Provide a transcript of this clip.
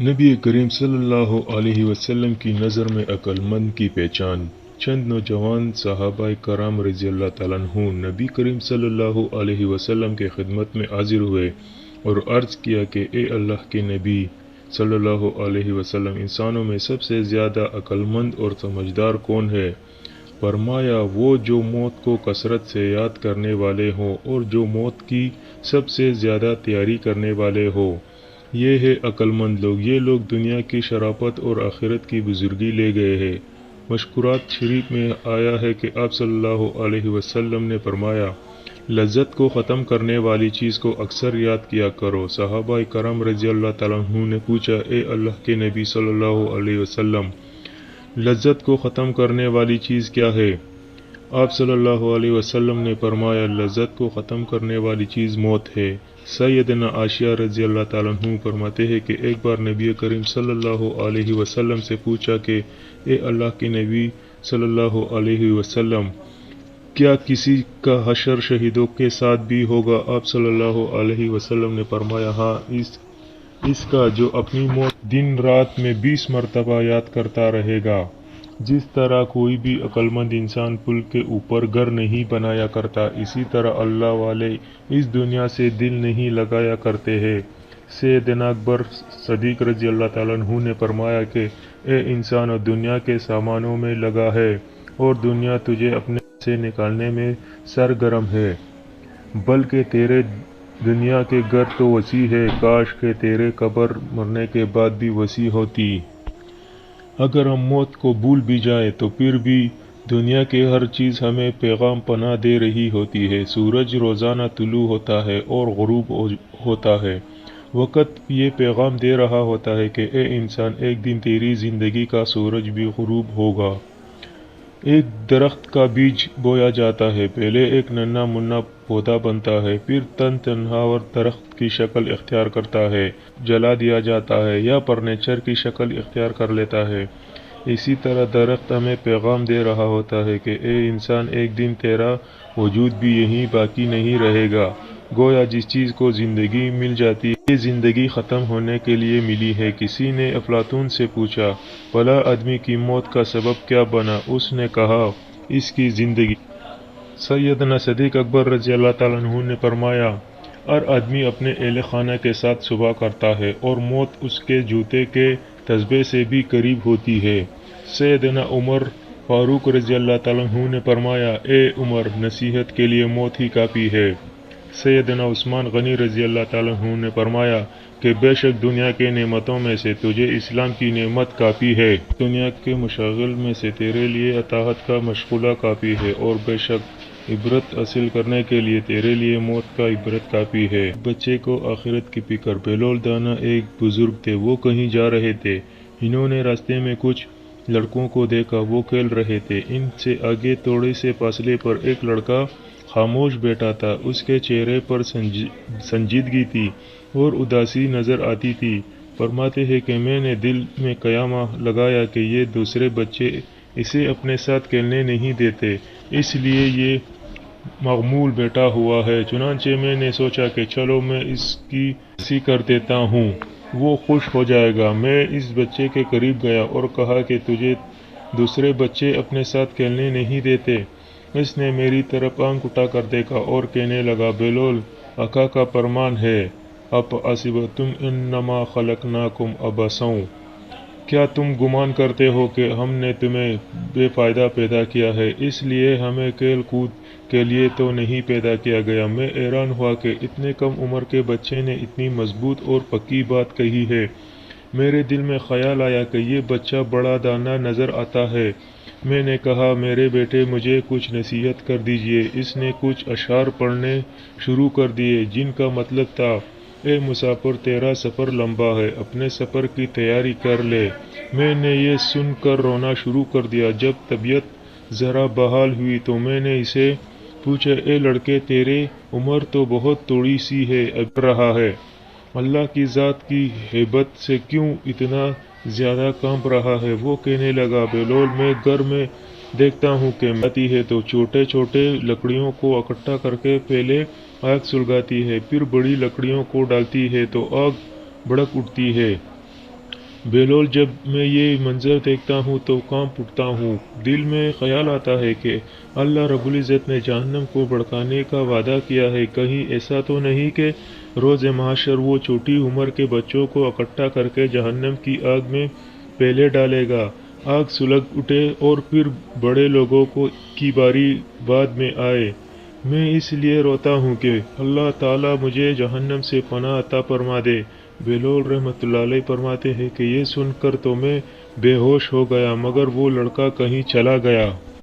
نبی کریم صلی اللہ علیہ وسلم کی نظر میں عقل مند کی پہچان۔ چند نوجوان صحابہ کرام رضی اللہ تعالیٰ عنہ نبی کریم صلی اللہ علیہ وسلم کے خدمت میں حاضر ہوئے اور عرض کیا کہ اے اللہ کے نبی صلی اللہ علیہ وسلم، انسانوں میں سب سے زیادہ عقل مند اور سمجھدار کون ہے؟ فرمایا، وہ جو موت کو کثرت سے یاد کرنے والے ہوں اور جو موت کی سب سے زیادہ تیاری کرنے والے ہوں۔ یہ ہے عقل مند لوگ۔ یہ لوگ دنیا کی شرافت اور آخرت کی بزرگی لے گئے ہیں۔ مشکورات شریف میں آیا ہے کہ آپ صلی اللہ علیہ وسلم نے فرمایا، لذت کو ختم کرنے والی چیز کو اکثر یاد کیا کرو۔ صحابہ کرام رضی اللہ تعالیٰ عنہ نے پوچھا، اے اللہ کے نبی صلی اللہ علیہ وسلم، لذت کو ختم کرنے والی چیز کیا ہے؟ آپ صلی اللہ علیہ وسلم نے فرمایا، لذت کو ختم کرنے والی چیز موت ہے۔ سیدنا عائشہ رضی اللہ تعالیٰ عنہ فرماتے ہیں کہ ایک بار نبی کریم صلی اللہ علیہ وسلم سے پوچھا کہ اے اللہ کے نبی صلی اللہ علیہ وسلم، کیا کسی کا حشر شہیدوں کے ساتھ بھی ہوگا؟ آپ صلی اللہ علیہ وسلم نے فرمایا، ہاں، اس کا جو اپنی موت دن رات میں 20 مرتبہ یاد کرتا رہے گا۔ جس طرح کوئی بھی عقل مند انسان پل کے اوپر گھر نہیں بنایا کرتا، اسی طرح اللہ والے اس دنیا سے دل نہیں لگایا کرتے ہیں۔ سیدنا اکبر صدیق رضی اللہ تعالیٰ عنہ نے فرمایا کہ اے انسان، دنیا کے سامانوں میں لگا ہے اور دنیا تجھے اپنے سے نکالنے میں سرگرم ہے، بلکہ تیرے دنیا کے گھر تو وسیع ہے، کاش کہ تیرے قبر مرنے کے بعد بھی وسیع ہوتی۔ اگر ہم موت کو بھول بھی جائیں تو پھر بھی دنیا کی ہر چیز ہمیں پیغام پناہ دے رہی ہوتی ہے۔ سورج روزانہ طلوع ہوتا ہے اور غروب ہوتا ہے، وقت یہ پیغام دے رہا ہوتا ہے کہ اے انسان، ایک دن تیری زندگی کا سورج بھی غروب ہوگا۔ ایک درخت کا بیج بویا جاتا ہے، پہلے ایک ننھا منا پودا بنتا ہے، پھر تن تنہا اور درخت کی شکل اختیار کرتا ہے، جلا دیا جاتا ہے یا فرنیچر کی شکل اختیار کر لیتا ہے۔ اسی طرح درخت ہمیں پیغام دے رہا ہوتا ہے کہ اے انسان، ایک دن تیرا وجود بھی یہیں باقی نہیں رہے گا۔ گویا جس چیز کو زندگی مل جاتی ہے، یہ زندگی ختم ہونے کے لیے ملی ہے۔ کسی نے افلاطون سے پوچھا، بھلا آدمی کی موت کا سبب کیا بنا؟ اس نے کہا، اس کی زندگی۔ سیدنا صدیق اکبر رضی اللہ تعالیٰ عنہ نے فرمایا، ہر آدمی اپنے اہل خانہ کے ساتھ صبح کرتا ہے اور موت اس کے جوتے کے تسبیح سے بھی قریب ہوتی ہے۔ سیدنا عمر فاروق رضی اللہ تعالیٰ عنہ نے فرمایا، اے عمر، نصیحت کے لیے موت ہی کافی ہے۔ سیدنا عثمان غنی رضی اللہ تعالیٰ عنہ نے فرمایا کہ بے شک دنیا کے نعمتوں میں سے تجھے اسلام کی نعمت کافی ہے، دنیا کے مشاغل میں سے تیرے لیے اطاعت کا مشغلہ کافی ہے، اور بے شک عبرت حاصل کرنے کے لیے تیرے لیے موت کا عبرت کافی ہے۔ بچے کو آخرت کی فکر۔ بلول دانا ایک بزرگ تھے، وہ کہیں جا رہے تھے۔ انہوں نے راستے میں کچھ لڑکوں کو دیکھا، وہ کھیل رہے تھے۔ ان سے آگے تھوڑے سے فاصلے پر ایک لڑکا خاموش بیٹھا تھا، اس کے چہرے پر سنجیدگی تھی اور اداسی نظر آتی تھی۔ فرماتے ہیں کہ میں نے دل میں قیام لگایا کہ یہ دوسرے بچے اسے اپنے ساتھ کھیلنے نہیں دیتے، اس لیے یہ مغمول بیٹھا ہوا ہے۔ چنانچہ میں نے سوچا کہ چلو میں اس کی ہنسی کر دیتا ہوں، وہ خوش ہو جائے گا۔ میں اس بچے کے قریب گیا اور کہا کہ تجھے دوسرے بچے اپنے ساتھ کھیلنے نہیں دیتے؟ اس نے میری طرف آنکھ اٹھا کر دیکھا اور کہنے لگا، بلول، آقا کا فرمان ہے، اَفَحَسِبْتُمْ أَنَّمَا خَلَقْنَاكُمْ عَبَثًا، کیا تم گمان کرتے ہو کہ ہم نے تمہیں بے فائدہ پیدا کیا ہے؟ اس لیے ہمیں کھیل کود کے لیے تو نہیں پیدا کیا گیا۔ میں حیران ہوا کہ اتنے کم عمر کے بچے نے اتنی مضبوط اور پکی بات کہی ہے۔ میرے دل میں خیال آیا کہ یہ بچہ بڑا دانا نظر آتا ہے۔ میں نے کہا، میرے بیٹے، مجھے کچھ نصیحت کر دیجئے۔ اس نے کچھ اشعار پڑھنے شروع کر دیے، جن کا مطلب تھا، اے مسافر، تیرا سفر لمبا ہے، اپنے سفر کی تیاری کر لے۔ میں نے یہ سن کر رونا شروع کر دیا۔ جب طبیعت ذرا بحال ہوئی تو میں نے اسے پوچھا، اے لڑکے، تیری عمر تو بہت تھوڑی سی ہے، اب رہا ہے، اللہ کی ذات کی ہیبت سے کیوں اتنا زیادہ کانپ رہا ہے؟ وہ کہنے لگا، بلول، میں گھر میں دیکھتا ہوں کہ آتی ہے تو چھوٹے چھوٹے لکڑیوں کو اکٹھا کر کے پہلے آگ سلگاتی ہے، پھر بڑی لکڑیوں کو ڈالتی ہے تو آگ بھڑک اٹھتی ہے۔ بیلول جب میں یہ منظر دیکھتا ہوں تو کانپ اٹھتا ہوں۔ دل میں خیال آتا ہے کہ اللہ رب العزت نے جہنم کو بھڑکانے کا وعدہ کیا ہے، کہیں ایسا تو نہیں کہ روز محشر وہ چھوٹی عمر کے بچوں کو اکٹھا کر کے جہنم کی آگ میں پہلے ڈالے گا، آگ سلگ اٹھے اور پھر بڑے لوگوں کی باری بعد میں آئے۔ میں اس لیے روتا ہوں کہ اللہ تعالیٰ مجھے جہنم سے پناہ عطا فرما دے۔ بیلول رحمۃ اللہ علیہ فرماتے ہیں کہ یہ سن کر تو میں بے ہوش ہو گیا، مگر وہ لڑکا کہیں چلا گیا۔